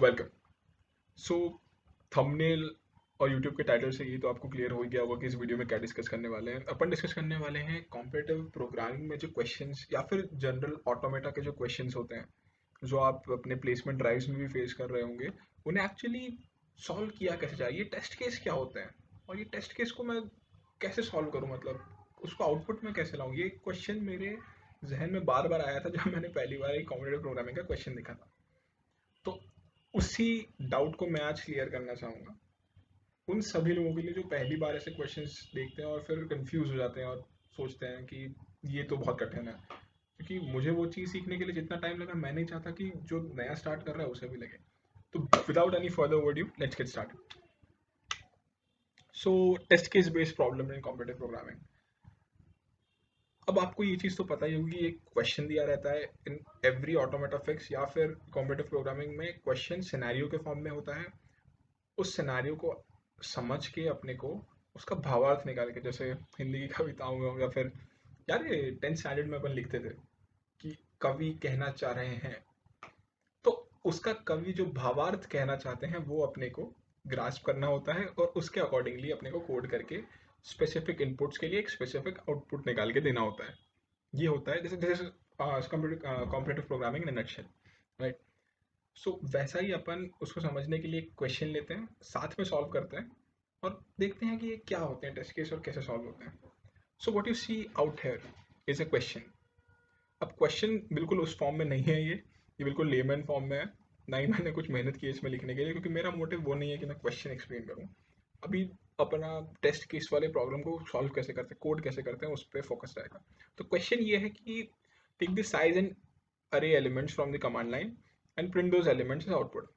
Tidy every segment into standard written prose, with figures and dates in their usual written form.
Welcome. सो thumbnail और YouTube के title से ये तो आपको क्लियर हो ही गया होगा कि इस वीडियो में क्या डिस्कस करने वाले हैं। अपन डिस्कस करने वाले हैं कॉम्पिटिटिव प्रोग्रामिंग में जो क्वेश्चंस या फिर जनरल ऑटोमेटा के जो क्वेश्चंस होते हैं, जो आप अपने प्लेसमेंट ड्राइव्स में भी फेस कर रहे होंगे, उन्हें एक्चुअली सॉल्व किया कैसे जाए, ये टेस्ट केस क्या होते हैं और ये टेस्ट केस को मैं कैसे सॉल्व करूँ, मतलब उसको आउटपुट में कैसे लाऊँ। ये क्वेश्चन मेरे जहन में बार बार आया था जब मैंने पहली बार एक कॉम्पिटिटिव प्रोग्रामिंग का क्वेश्चन देखा था। तो उसी डाउट को मैं आज क्लियर करना चाहूँगा उन सभी लोगों के लिए जो पहली बार ऐसे क्वेश्चंस देखते हैं और फिर कंफ्यूज हो जाते हैं और सोचते हैं कि ये तो बहुत कठिन है। क्योंकि मुझे वो चीज़ सीखने के लिए जितना टाइम लगा, मैं नहीं चाहता कि जो नया स्टार्ट कर रहा है उसे भी लगे। तो without any further word you let's get start. So test case based problem in competitive programming. अब आपको ये चीज़ तो पता ही होगी, एक क्वेश्चन दिया रहता है इन एवरी ऑटोमेटा फिक्स या फिर कॉम्पिटिटिव प्रोग्रामिंग में क्वेश्चन सिनेरियो के फॉर्म में होता है। उस सिनेरियो को समझ के अपने को उसका भावार्थ निकाल के, जैसे हिंदी की कविताओं में या फिर यार ये 10th स्टैंडर्ड में अपन लिखते थे कि कवि कहना चाह रहे हैं, तो उसका कवि जो भावार्थ कहना चाहते हैं वो अपने को ग्रास्प करना होता है और उसके अकॉर्डिंगली अपने को कोड करके स्पेसिफिक इनपुट्स के लिए एक स्पेसिफिक आउटपुट निकाल के देना होता है। ये होता है जैसे जैसे competitive programming in nutshell, right. So वैसा ही अपन उसको समझने के लिए एक क्वेश्चन लेते हैं, साथ में सॉल्व करते हैं और देखते हैं कि ये क्या होते हैं टेस्ट केस और कैसे सॉल्व होते हैं। So what you see out here is a question. अब क्वेश्चन बिल्कुल उस फॉर्म में नहीं है, ये बिल्कुल लेमन फॉर्म में है। ना ही मैंने कुछ मेहनत की इसमें लिखने के लिए, क्योंकि मेरा मोटिव वो नहीं है कि मैं क्वेश्चन एक्सप्लेन करूँ। अभी अपना टेस्ट केस वाले प्रॉब्लम को सॉल्व कैसे करते हैं, कोड कैसे करते हैं, उस पर फोकस रहेगा। तो क्वेश्चन ये है कि take the size and array elements from the command line and print those elements as output.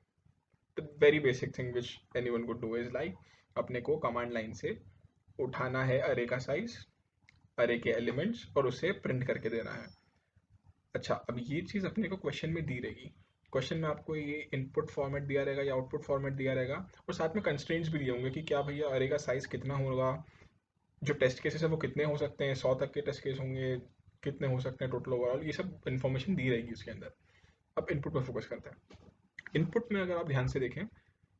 The very basic thing which anyone could do is like अपने को कमांड लाइन से उठाना है अरे का साइज, अरे के एलिमेंट्स और उसे प्रिंट करके देना है। अच्छा, अब ये चीज़ अपने को क्वेश्चन में दी रहेगी। क्वेश्चन में आपको ये इनपुट फॉर्मेट दिया रहेगा या आउटपुट फॉर्मेट दिया रहेगा और साथ में कंस्ट्रेंट्स भी दिए होंगे कि क्या भैया अरे का साइज कितना होगा, जो टेस्ट केसेस है वो कितने हो सकते हैं, 100 तक के टेस्ट केस होंगे, कितने हो सकते हैं टोटल ओवरऑल, ये सब इन्फॉर्मेशन दी रहेगी उसके अंदर। अब इनपुट पर फोकस करते हैं। इनपुट में अगर आप ध्यान से देखें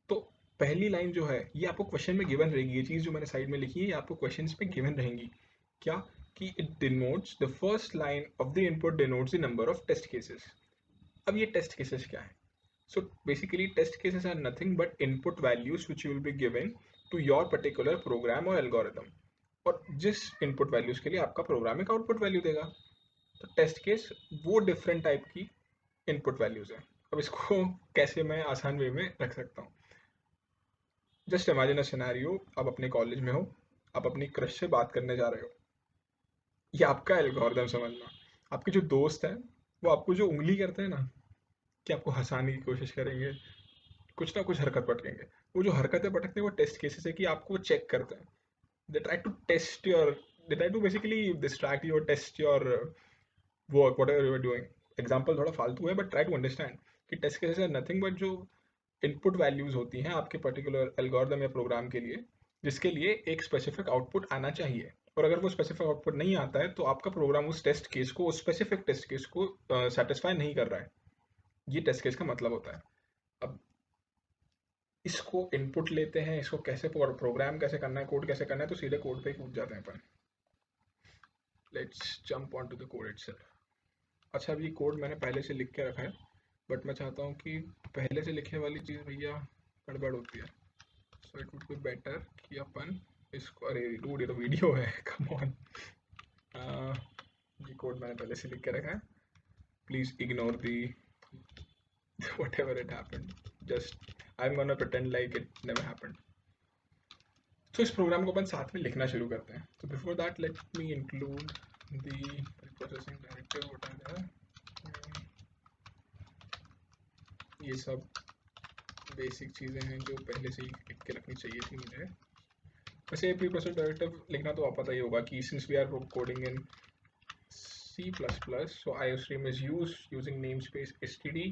तो पहली लाइन जो है ये आपको क्वेश्चन में गिवन रहेगी। ये चीज़ जो मैंने साइड में लिखी है ये आपको क्वेश्चन में गिवन रहेंगी। क्या कि it denotes the first line of the input denotes the number of test cases. अब ये टेस्ट केसेस क्या है? So basically test cases are nothing but input values which you will be given to your particular program और algorithm, और जिस input values के लिए आपका प्रोग्राम एक आउटपुट वैल्यू देगा। तो टेस्ट केस वो डिफरेंट टाइप की इनपुट वैल्यूज है। अब इसको कैसे मैं आसान वे में रख सकता हूँ। जस्ट इमेजिन अ सिनेरियो, आप अपने कॉलेज में हो, आप अपनी क्रश से बात करने जा रहे हो। ये आपका एल्गोरिथम समझना। आपके जो दोस्त हैं वो आपको जो उंगली करते हैं ना, कि आपको हंसाने की कोशिश करेंगे, कुछ ना कुछ हरकत पटकेंगे। वो जो हरकतें पटकते हैं वो टेस्ट केसेस है कि आपको वो चेक करते हैं। They try to test your, they try to basically distract your, test your work whatever you are doing. Example थोड़ा फालतू है बट ट्राई टू अंडरस्टैंड कि test cases are nothing but जो इनपुट वैल्यूज होती हैं आपके particular algorithm या programme के लिए, जिसके लिए एक स्पेसिफिक आउटपुट आना चाहिए। और अगर वो स्पेसिफिक आउटपुट नहीं आता है तो आपका प्रोग्राम उस टेस्ट केस को, उस स्पेसिफिक टेस्ट केस को सेटिस्फाई नहीं कर रहा है। ये टेस्ट केस का मतलब होता है। अब इसको इनपुट लेते हैं, इसको कैसे प्रोग्राम कैसे करना है, कोड कैसे करना है, तो सीधे कोड पे ही कूद जाते हैं अपन। Let's jump on to the code itself. अच्छा, अब ये कोड मैंने पहले से लिख के रखा है, बट मैं चाहता हूँ कि पहले से लिखने वाली चीज़ भैया गड़बड़ होती है। So it would be better कि अपन इसको, अरे डूड ये तो वीडियो है, कम ऑन। ये कोड मैंने पहले से लिख के रखा है, please ignore the whatever it happened, just I'm gonna pretend like it never happened. तो इस प्रोग्राम को अपन साथ में लिखना शुरू करते हैं। तो before that let me include the processing directive what है, ये सब बेसिक चीज़ें हैं जो पहले से ही लिख के रखनी चाहिए थी मुझे। वैसे प्री प्रोसेस डायरेक्टिव लिखना तो आप पता ही होगा कि since we are coding in C++, so IOStream is used using namespace std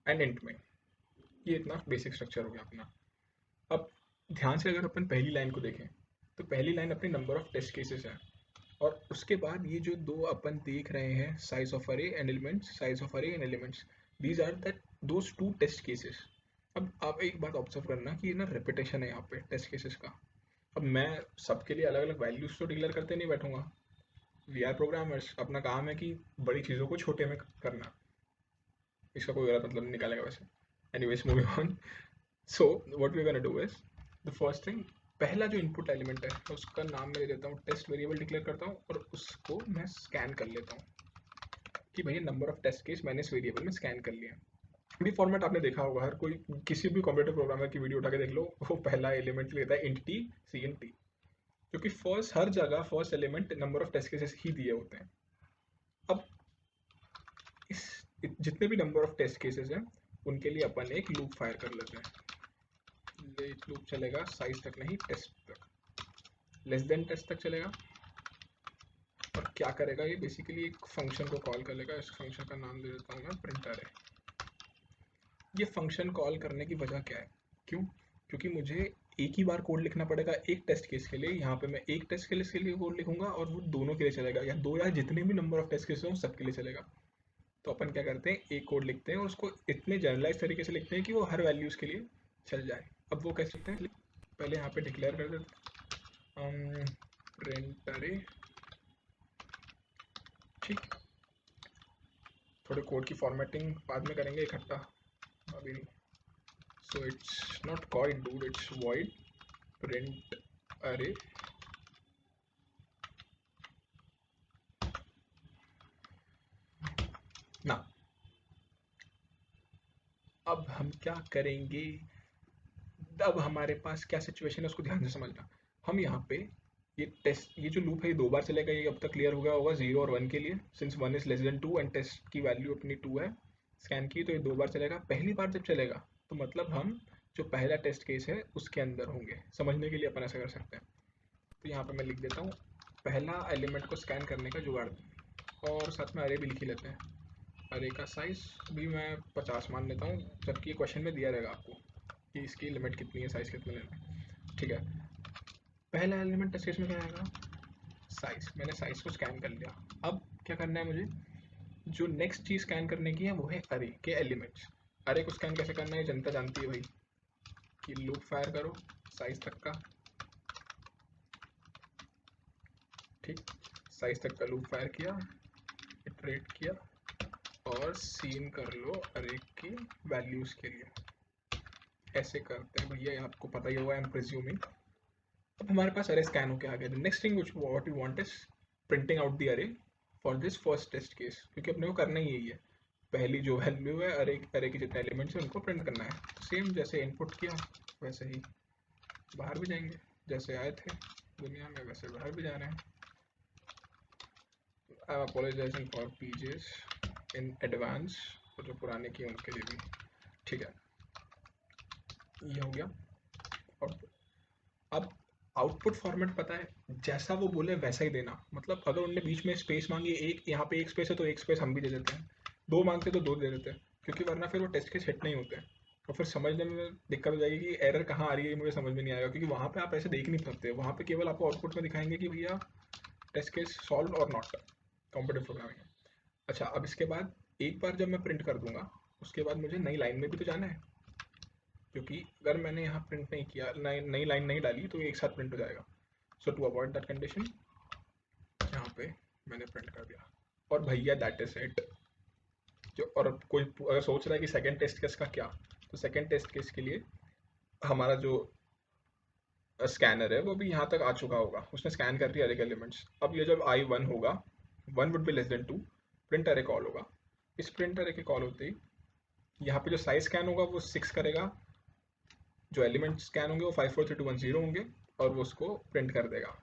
and int main। ये इतना बेसिक स्ट्रक्चर हो गया अपना। अब ध्यान से अगर अपन पहली लाइन को देखें तो पहली लाइन अपनी नंबर ऑफ टेस्ट केसेस है, और उसके बाद ये जो दो अपन देख रहे हैं, size of array and elements, size of array and elements, these are that those two test cases. अब आप एक बात ऑब्जर्व करना कि ना रिपीटेशन है यहाँ पे टेस्ट केसेस का। अब मैं सबके लिए अलग अलग वैल्यूज तो डिक्लेयर करते नहीं बैठूंगा। वी आर प्रोग्रामर्स, अपना काम है कि बड़ी चीज़ों को छोटे में करना। इसका कोई गलत मतलब नहीं निकालेगा वैसे। Anyways moving on. So what we gonna do is the first thing, पहला जो इनपुट एलिमेंट है उसका नाम मैं दे देता हूँ टेस्ट वेरिएबल डिक्लेयर करता हूँ और उसको मैं स्कैन कर लेता हूँ कि भैया नंबर ऑफ टेस्ट केस मैंने इस वेरिएबल में स्कैन कर लिया। भी फॉर्मेट आपने देखा होगा, हर कोई किसी भी कंप्यूटर प्रोग्रामर की वीडियो उठा के देख लो, वो पहला एलिमेंट लेता है इंटिटी CNT, क्योंकि फर्स्ट हर जगह first element number of test cases ही दिए होते हैं। अब इस जितने भी नंबर ऑफ टेस्ट केसेस हैं उनके लिए अपन एक लूप फायर कर लेते हैं। लूप चलेगा साइज तक नहीं, टेस्ट तक, लेस देन टेस्ट तक चलेगा। और क्या करेगा ये, बेसिकली एक फंक्शन को कॉल कर लेगा। इस फंक्शन का नाम दे देता हूँ मैं प्रिंट अरे। ये फंक्शन कॉल करने की वजह क्या है, क्यों? क्योंकि मुझे एक ही बार कोड लिखना पड़ेगा एक टेस्ट केस के लिए। यहाँ पे मैं एक टेस्ट केस के लिए कोड लिखूंगा और वो दोनों के लिए चलेगा, या दो या जितने भी नंबर ऑफ टेस्ट केस हों सबके लिए चलेगा। तो अपन क्या करते हैं, एक कोड लिखते हैं और उसको इतने जनरलाइज तरीके से लिखते हैं कि वो हर वैल्यूज़ के लिए चल जाए। अब वो कैसे लिखते हैं, पहले यहाँ पे डिक्लेयर कर देते हैं प्रिंट अरे। ठीक, थोड़े कोड की फॉर्मेटिंग बाद में करेंगे इकट्ठा, अभी नहीं। So it's not called dude, it's void print अरे। ना अब हम क्या करेंगे, अब हमारे पास क्या सिचुएशन है उसको ध्यान से समझना। हम यहाँ पे ये जो लूप है ये दो बार चलेगा, ये अब तक क्लियर हो गया होगा 0 और 1 के लिए, since 1 is less than 2 and test की वैल्यू अपनी 2 है स्कैन की, तो ये दो बार चलेगा। पहली बार जब चलेगा तो मतलब हम जो पहला टेस्ट केस है उसके अंदर होंगे। समझने के लिए अपन ऐसा कर सकते हैं, तो यहाँ पे मैं लिख देता हूँ पहला एलिमेंट को स्कैन करने का जुगाड़, और साथ में अरे भी लिख ही लेते हैं। अरे का साइज भी मैं 50 मान लेता हूँ, जबकि ये क्वेश्चन में दिया रहेगा आपको कि इसकी लिमिट कितनी है, साइज कितने लेना है। ठीक है, पहला एलिमेंट टेस्ट केस में क्या आएगा, साइज। मैंने साइज को स्कैन कर लिया। अब क्या करना है मुझे, जो नेक्स्ट चीज स्कैन करने की है वो है अरे के एलिमेंट्स। अरे को स्कैन कैसे करना है जनता जानती है भाई, कि लूप फायर करो साइज तक का। ठीक, साइज तक का लूप फायर किया, इटरेट किया और सीन कर लो अरे की वैल्यूज के लिए। ऐसे करते हैं भैया, आपको पता ही होगा, आई एम प्रिज्यूमिंग। अब हमारे पास अरे स्कैन होके आ गया। Next thing what you want is printing out the array for this first test case, क्योंकि अपने को करना ही यही है। पहली जो वैल्यू है अरे के जितने एलिमेंट्स हैं उनको प्रिंट करना है। सेम जैसे इनपुट किया वैसे ही बाहर भी जाएंगे, जैसे आए थे दुनिया में वैसे बाहर भी जा रहे हैं। I am apologising for PJs in advance, और जो पुराने किए उनके लिए भी। ठीक है, ये हो गया। और अब आउटपुट फॉर्मेट पता है, जैसा वो बोले वैसा ही देना। मतलब अगर उनने बीच में स्पेस मांगी, एक यहाँ पे एक स्पेस है तो एक स्पेस हम भी दे देते हैं, दो मांगते तो दो दे देते हैं, क्योंकि वरना फिर वो टेस्ट केस हिट नहीं होते हैं और फिर समझने में दिक्कत हो जाएगी कि एरर कहाँ आ रही है, मुझे समझ में नहीं आएगा, क्योंकि वहाँ पे आप ऐसे देख नहीं सकते। वहाँ पे केवल आपको आउटपुट में दिखाएंगे कि भैया टेस्ट केस सॉल्व और नॉट, कॉम्पिटेटिव प्रोग्रामिंग। अच्छा, अब इसके बाद एक बार जब मैं प्रिंट कर दूंगा उसके बाद मुझे नई लाइन में भी तो जाना है, क्योंकि अगर मैंने यहाँ प्रिंट नहीं किया, नई लाइन नहीं डाली, तो ये एक साथ प्रिंट हो जाएगा। सो टू अवॉइड दैट कंडीशन यहाँ पे मैंने प्रिंट कर दिया, और भैया दैट इज इट। जो और कोई अगर सोच रहा है कि सेकंड टेस्ट केस का क्या, तो सेकंड टेस्ट केस के लिए हमारा जो स्कैनर है वो भी यहाँ तक आ चुका होगा, उसने स्कैन कर दिया अरे के एलिमेंट्स। अब ये जब I1 होगा, 1 would be less than 2, print अरे कॉल होगा। इस प्रिंट अरे के कॉल होते ही यहाँ पे जो साइज स्कैन होगा वो 6 करेगा, जो एलिमेंट स्कैन होंगे वो 5 4 3 2 1 0 होंगे, और वो उसको प्रिंट कर देगा।